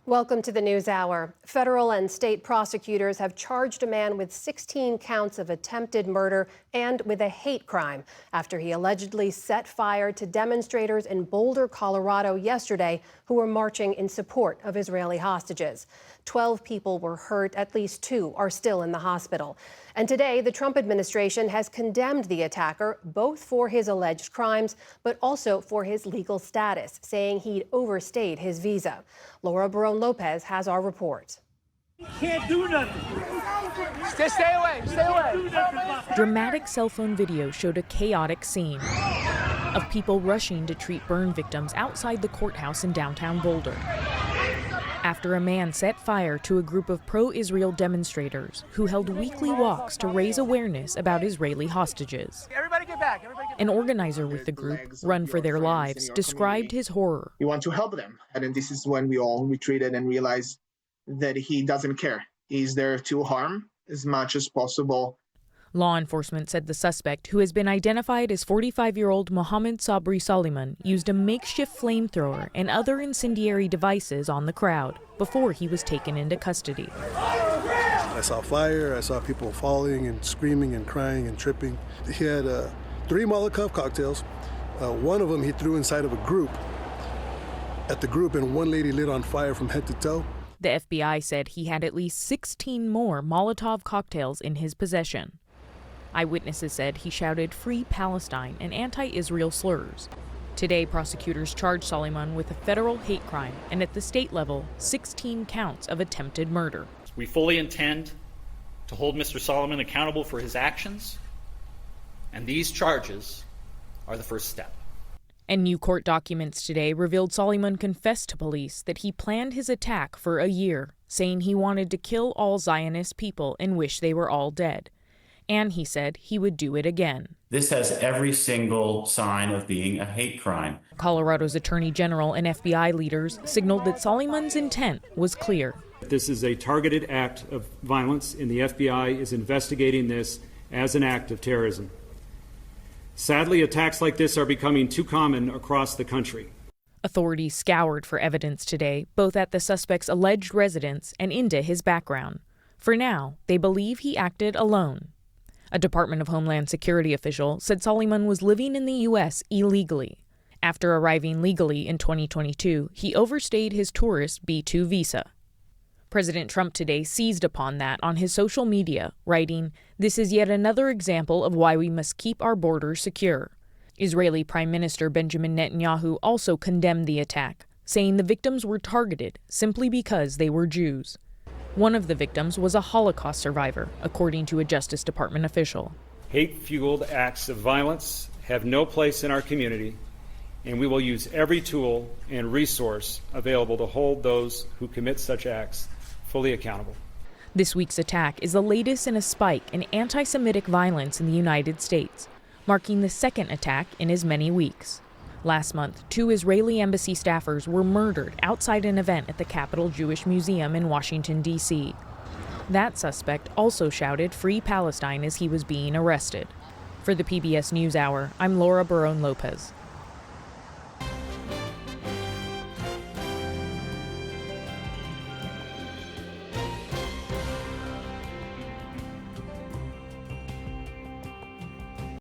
Welcome to the NewsHour. Federal and state prosecutors have charged a man with 16 counts of attempted murder and with a hate crime after he allegedly set fire to demonstrators in Boulder, Colorado yesterday who were marching in support of Israeli hostages. 12 people were hurt, at least 2 are still in the hospital. And today, the Trump administration has condemned the attacker both for his alleged crimes, but also for his legal status, saying he'd overstayed his visa. Laura Barone-Lopez has our report. Can't do nothing. Stay away, stay away. Dramatic cell phone video showed a chaotic scene of people rushing to treat burn victims outside the courthouse in downtown Boulder, after a man set fire to a group of pro-Israel demonstrators who held weekly walks to raise awareness about Israeli hostages. Everybody get back. Everybody get back. An organizer with the group, Run for Their Lives, described his horror. We want to help them. And then this is when we all retreated and realized that he doesn't care. He's there to harm as much as possible. Law enforcement said the suspect, who has been identified as 45-year-old Mohammed Sabri Soliman, used a makeshift flamethrower and other incendiary devices on the crowd before he was taken into custody. I saw fire, I saw people falling and screaming and crying and tripping. He had 3 Molotov cocktails. One of them he threw inside of a group, and one lady lit on fire from head to toe. The FBI said he had at least 16 more Molotov cocktails in his possession. Eyewitnesses said he shouted "Free Palestine" and anti-Israel slurs. Today, prosecutors charged Soliman with a federal hate crime and at the state level, 16 counts of attempted murder. We fully intend to hold Mr. Soliman accountable for his actions, and these charges are the first step. And new court documents today revealed Soliman confessed to police that he planned his attack for a year, saying he wanted to kill all Zionist people and wish they were all dead. And he said he would do it again. This has every single sign of being a hate crime. Colorado's Attorney General and FBI leaders signaled that Soliman's intent was clear. This is a targeted act of violence, and the FBI is investigating this as an act of terrorism. Sadly, attacks like this are becoming too common across the country. Authorities scoured for evidence today, both at the suspect's alleged residence and into his background. For now, they believe he acted alone. A Department of Homeland Security official said Soliman was living in the U.S. illegally. After arriving legally in 2022, he overstayed his tourist B-2 visa. President Trump today seized upon that on his social media, writing, "This is yet another example of why we must keep our borders secure." Israeli Prime Minister Benjamin Netanyahu also condemned the attack, saying the victims were targeted simply because they were Jews. One of the victims was a Holocaust survivor, according to a Justice Department official. Hate-fueled acts of violence have no place in our community, and we will use every tool and resource available to hold those who commit such acts fully accountable. This week's attack is the latest in a spike in anti-Semitic violence in the United States, marking the second attack in as many weeks. Last month, 2 Israeli embassy staffers were murdered outside an event at the Capitol Jewish Museum in Washington, D.C. That suspect also shouted "Free Palestine" as he was being arrested. For the PBS NewsHour, I'm Laura Barone-Lopez.